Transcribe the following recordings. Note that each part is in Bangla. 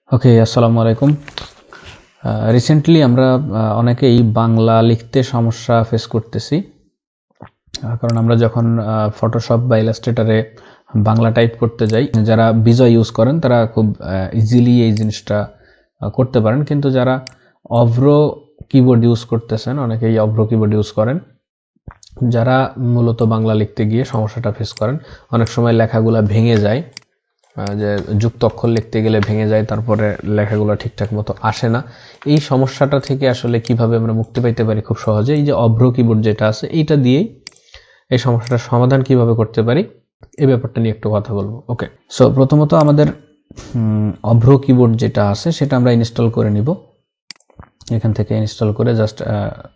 ওকে, আসসালামু আলাইকুম। রিসেন্টলি আমরা অনেকেই বাংলা লিখতে সমস্যা ফেস করতেছি, কারণ আমরা যখন ফটোশপ বা ইলাস্ট্রেটরে বাংলা টাইপ করতে যাই, যারা বিজয় ইউজ করেন তারা খুব ইজিলি এই জিনিসটা করতে পারেন, কিন্তু যারা অভ্রো কিবোর্ড ইউজ করতেছেন, অনেকেই অভ্রো কিবোর্ড ইউজ করেন, যারা মূলত বাংলা লিখতে গিয়ে সমস্যাটা ফেস করেন। অনেক সময় লেখাগুলা ভেঙে যায়, যে যুক্ত অক্ষর লিখতে গেলে ভেঙে যায়, তারপরে লেখাগুলো ঠিকঠাক মতো আসে না। এই সমস্যাটা থেকে আসলে কিভাবে আমরা মুক্তি পাইতে পারি খুব সহজে, এই যে অভ্র কিবোর্ড যেটা আছে এইটা দিয়েই এই সমস্যাটার সমাধান কিভাবে করতে পারি এই ব্যাপারটা নিয়ে একটু কথা বলবো। ওকে, সো প্রথমত আমাদের অভ্র কিবোর্ড যেটা আছে সেটা আমরা ইনস্টল করে নিব। এখান থেকে ইনস্টল করে জাস্ট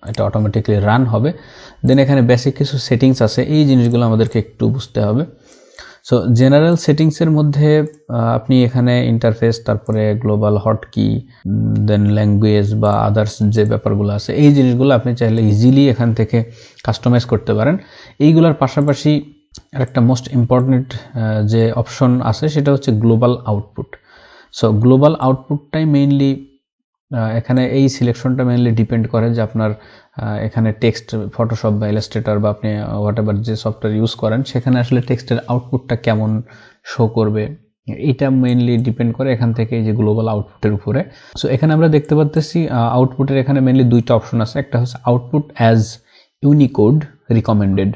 এটা অটোমেটিকলি রান হবে। দেন এখানে বেসিক কিছু সেটিংস আছে, এই জিনিসগুলো আমাদেরকে একটু বুঝতে হবে। সো জেনারেল সেটিংসের মধ্যে আপনি এখানে ইন্টারফেস, তারপরে গ্লোবাল হটকি, দেন ল্যাঙ্গুয়েজ বা আদার্স যে ব্যাপারগুলো আছে, এই জিনিসগুলো আপনি চাইলে ইজিলি এখান থেকে কাস্টমাইজ করতে পারেন। এইগুলোর পাশাপাশি আরেকটা মোস্ট ইম্পর্টেন্ট যে অপশন আছে সেটা হচ্ছে গ্লোবাল আউটপুট। সো গ্লোবাল আউটপুটটাই মেইনলি এখানে এই সিলেকশনটা মেইনলি ডিপেন্ড করে যে আপনার এখানে টেক্সট ফটোশপ বা ইলাস্ট্রেটর বা আপনি হোয়াট এভার যে সফটওয়্যার ইউজ করেন সেখানে আসলে টেক্সটের আউটপুটটা কেমন শো করবে, এটা মেইনলি ডিপেন্ড করে এখান থেকে এই যে গ্লোবাল আউটপুটের উপরে। সো এখানে আমরা দেখতে পাচ্ছি আউটপুটের এখানে মেইনলি দুইটা অপশন আছে, একটা হচ্ছে আউটপুট অ্যাজ ইউনিকোড রিকমেন্ডেড,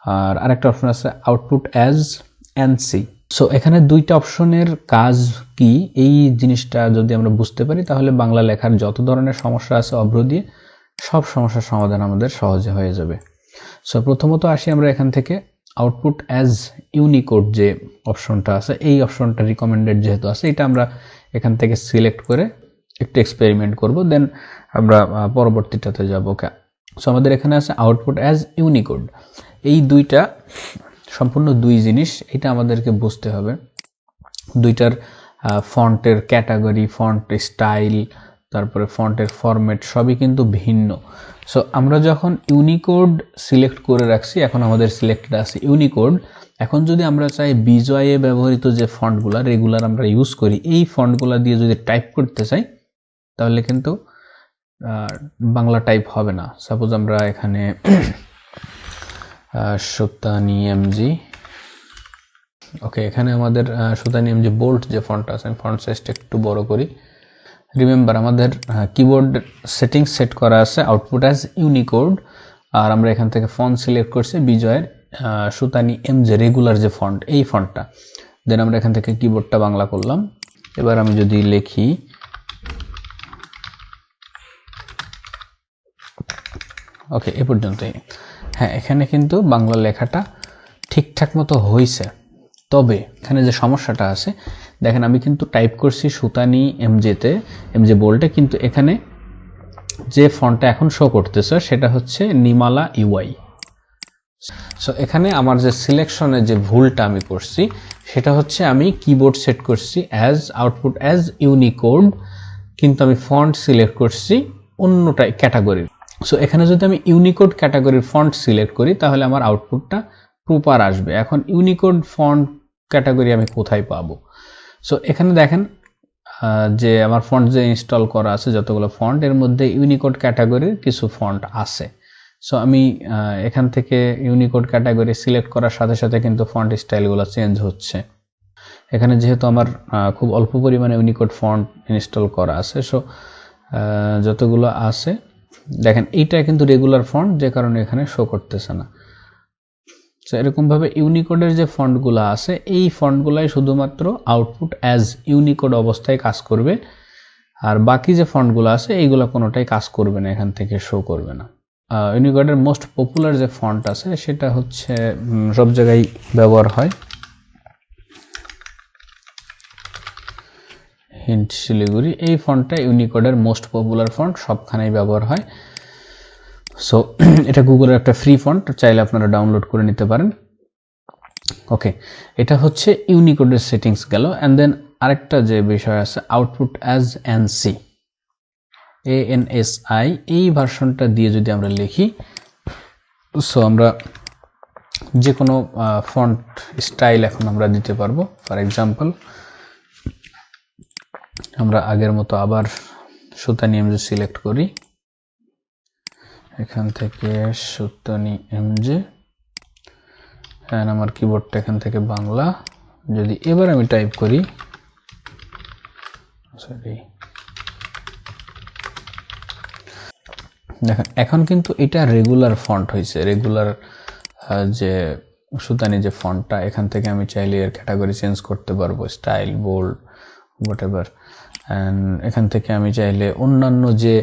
আর আরেকটা অপশন আছে আউটপুট অ্যাজ এনসি। সো এখানে দুইটা অপশনের কাজ কি, এই জিনিসটা যদি আমরা বুঝতে পারি তাহলে বাংলা লেখার যত ধরনের সমস্যা আছে অভ্র দিয়ে সব সমস্যার সমাধান আমাদের সহজে হয়ে যাবে। সো প্রথমত আসি আমরা এখান থেকে আউটপুট অ্যাজ ইউনিকোড যে অপশনটা আছে, এই অপশনটা রিকমেন্ডেড যেহেতু আছে, এটা আমরা এখান থেকে সিলেক্ট করে একটু এক্সপেরিমেন্ট করব, দেন আমরা পরবর্তীটাতে যাব। ওকে, সো আমাদের এখানে আছে আউটপুট অ্যাজ ইউনিকোড। এই দুইটা সম্পূর্ণ দুই জিনিস, এটা আমাদেরকে বুঝতে হবে। দুইটার ফন্টের ক্যাটাগরি, ফন্ট স্টাইল, তারপরে ফন্টের ফরম্যাট সবই কিন্তু ভিন্ন। সো আমরা যখন ইউনিকোড সিলেক্ট করে রাখছি, এখন আমাদের সিলেক্টেড আছে ইউনিকোড। এখন যদি আমরা চাই বিজয়ে ব্যবহৃত যে ফন্টগুলো রেগুলার আমরা ইউজ করি, এই ফন্টগুলো দিয়ে যদি টাইপ করতে চাই তাহলে কিন্তু বাংলা টাইপ হবে না। সাপোজ আমরা এখানে সুতানি এমজি, ওকে, এখানে আমাদের সুতানি এমজি বোল্ট যে ফন্ট আছে, ফন্ট সাইজটা একটু বড় করি। রিমেম্বার আমাদের কিবোর্ড সেটিংস সেট করা আছে আউটপুট অ্যাজ ইউনিকোড, আর আমরা এখান থেকে ফন্ট সিলেক্ট করছি বিজয়ের সুতানি এমজি রেগুলার যে ফন্ট, এই ফন্টটা। দেন আমরা এখান থেকে কিবোর্ডটা বাংলা করলাম। এবার আমি যদি লিখি, ওকে, এ পর্যন্তই। হ্যাঁ, এখানে কিন্তু বাংলা লেখাটা ঠিকঠাক মতো হয়েছে, তবে এখানে যে সমস্যাটা আছে দেখেন, আমি কিন্তু টাইপ করছি সুতানি এমজেতে, এমজে বোল্টে, কিন্তু এখানে যে ফন্টটা এখন শো করতেছে সেটা হচ্ছে নিমালা ইউআই। সো এখানে আমার যে সিলেকশনে যে ভুলটা আমি করছি সেটা হচ্ছে আমি কিবোর্ড সেট করছি অ্যাজ আউটপুট অ্যাজ ইউনিকোড, কিন্তু আমি ফন্ট সিলেক্ট করছি অন্যটা ক্যাটাগরির। সো এখানে যদি আমি ইউনিকোড ক্যাটাগরির ফন্ট সিলেক্ট করি তাহলে আমার আউটপুটটা প্রপার আসবে। এখন ইউনিকোড ফন্ট ক্যাটাগরি আমি কোথায় পাবো? সো এখানে দেখেন যে আমার ফন্ট যে ইনস্টল করা আছে যতগুলো ফন্ট, এর মধ্যে ইউনিকোড ক্যাটাগরির কিছু ফন্ট আছে। সো আমি এখান থেকে ইউনিকোড ক্যাটাগরি সিলেক্ট করার সাথে সাথে কিন্তু ফন্ট স্টাইলগুলো চেঞ্জ হচ্ছে। এখানে যেহেতু আমার খুব অল্প পরিমাণে ইউনিকোড ফন্ট ইনস্টল করা আছে, সো যতগুলো আছে দেখেন এইটা কিন্তু রেগুলার ফন্ট, যে কারণে এখানে শো করতেছে না। সো এরকমভাবে ইউনিকোডের যে ফন্টগুলো আছে এই ফন্টগুলাই শুধুমাত্র আউটপুট অ্যাজ ইউনিকোড অবস্থায় কাজ করবে, আর বাকি যে ফন্টগুলো আছে এইগুলো কোনোটাই কাজ করবে না, এখান থেকে শো করবে না। ইউনিকোডের মোস্ট পপুলার যে ফন্ট আছে সেটা হচ্ছে সব জায়গায় ব্যবহার হয়, হিন্ট শিলিগুড়ি। এই ফন্টটা ইউনিকোডের মোস্ট পপুলার ফন্ট, সবখানেই ব্যবহার হয়। সো এটা গুগলের একটা ফ্রি ফন্ট, চাইলে আপনারা ডাউনলোড করে নিতে পারেন। ওকে, এটা হচ্ছে ইউনিকোডের সেটিংস গেল। অ্যান্ড দেন আরেকটা যে বিষয় আছে আউটপুট অ্যাজ এনসি, ANSI, এই ভার্সনটা দিয়ে যদি আমরা লিখি, সো আমরা যে কোনো ফন্ট স্টাইল এখন আমরা দিতে পারবো। ফর এক্সাম্পল আমরা আগের মতো আবার সুতানি এমজে সিলেক্ট করি, এখান থেকে সুতানি এমজে, এন্ড আমার কিবোর্ডটা এখান থেকে বাংলা। যদি এবার আমি টাইপ করি, সরি, দেখেন এখন কিন্তু এটা রেগুলার ফন্ট হয়েছে, রেগুলার যে সুতানি যে ফন্টটা, এখান থেকে আমি চাইলে এর ক্যাটাগরি চেঞ্জ করতে পারবো, স্টাইল, বোল্ড, হোয়াটএভার। এন্ড এখান থেকে আমি চাইলে অন্যান্য যে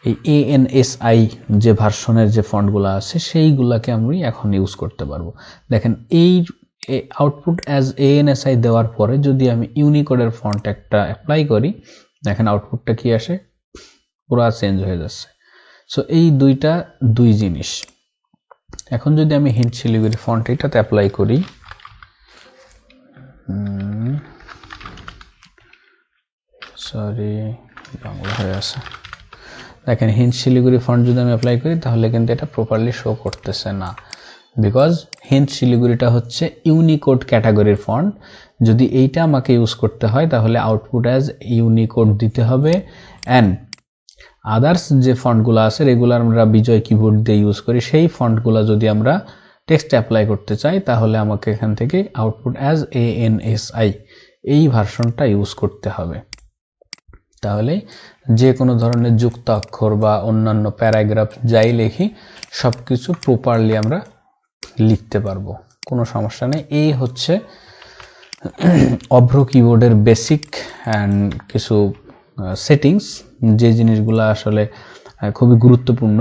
এই ANSI যে ভার্সনের যে ফন্টগুলো আছে সেইগুলাকে আমি এখন ইউজ করতে পারবো। দেখেন এই আউটপুট অ্যাজ ANSI দেওয়ার পরে যদি আমি ইউনিকোডের ফন্ট একটা অ্যাপ্লাই করি, দেখেন আউটপুটটা কি আসে, পুরো চেঞ্জ হয়ে যাচ্ছে। সো এই দুই জিনিস। এখন যদি আমি হিন্ট শিলিগুড়ি ফন্ট এটাতে অ্যাপ্লাই করি, সরি বাংলা হয়ে আছে, দেখেন হিন্ট শিলিগুড়ি ফন্ট যদি আমি অ্যাপ্লাই করি তাহলে কিন্তু এটা প্রপারলি শো করতেছে না, বিকজ হিন্ট শিলিগুড়িটা হচ্ছে ইউনিকোড ক্যাটাগরির ফন্ট। যদি এইটা আমাকে ইউজ করতে হয় তাহলে আউটপুট অ্যাজ ইউনিকোড দিতে হবে। অ্যান্ড আদার্স যে ফন্টগুলো আছে রেগুলার আমরা বিজয় কিবোর্ড দিয়ে ইউজ করি, সেই ফন্টগুলো যদি আমরা টেক্সট অ্যাপ্লাই করতে চাই তাহলে আমাকে এখান থেকে আউটপুট অ্যাজ ANSI এই ভার্সনটা ইউজ করতে হবে। তাহলে যে কোনো ধরনের যুক্ত অক্ষর বা অন্যান্য প্যারাগ্রাফ যাই লিখি সবকিছু প্রপারলি আমরা লিখতে পারবো, কোনো সমস্যা নেই। এই হচ্ছে অভ্র কিবোর্ডের বেসিক অ্যান্ড কিছু সেটিংস, যে জিনিসগুলো আসলে খুবই গুরুত্বপূর্ণ।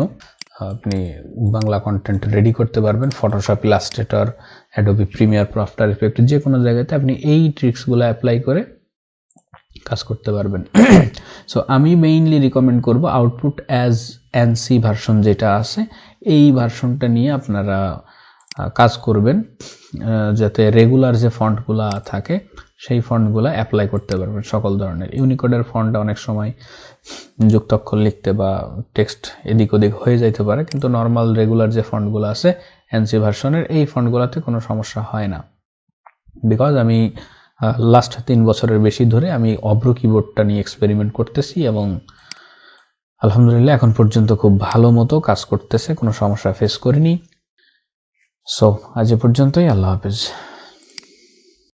আপনি বাংলা কন্টেন্ট রেডি করতে পারবেন Photoshop, Illustrator, Adobe Premiere Pro, after effect, যে কোনো জায়গাতে আপনি এই ট্রিক্সগুলো অ্যাপ্লাই করে কাজ করতে পারবেন। সো আমি মেইনলি রিকমেন্ড করব আউটপুট অ্যাজ NC ভার্সন যেটা আছে এই ভার্সনটা নিয়ে আপনারা কাজ করবেন, যাতে রেগুলার যে ফন্টগুলো থাকে সেই ফন্টগুলো অ্যাপ্লাই করতে পারবেন সকল ধরনের। ইউনিকোডের ফন্টটা অনেক সময় যুক্ত অক্ষর লিখতে বা টেক্সট এদিক ওদিক হয়ে যাইতে পারে, কিন্তু নর্মাল রেগুলার যে ফন্টগুলো আছে NC ভার্সনের এই ফন্টগুলোতে কোনো সমস্যা হয় না। বিকজ আমি লাস্ট 3 বছরের বেশি ধরে আমি অভ্র কিবোর্ডটা নিয়ে এক্সপেরিমেন্ট করতেছি এবং আলহামদুলিল্লাহ এখন পর্যন্ত খুব ভালো মতো কাজ করতেছে, কোনো সমস্যা ফেস করিনি। সো আজ এ পর্যন্তই, আল্লাহ হাফেজ।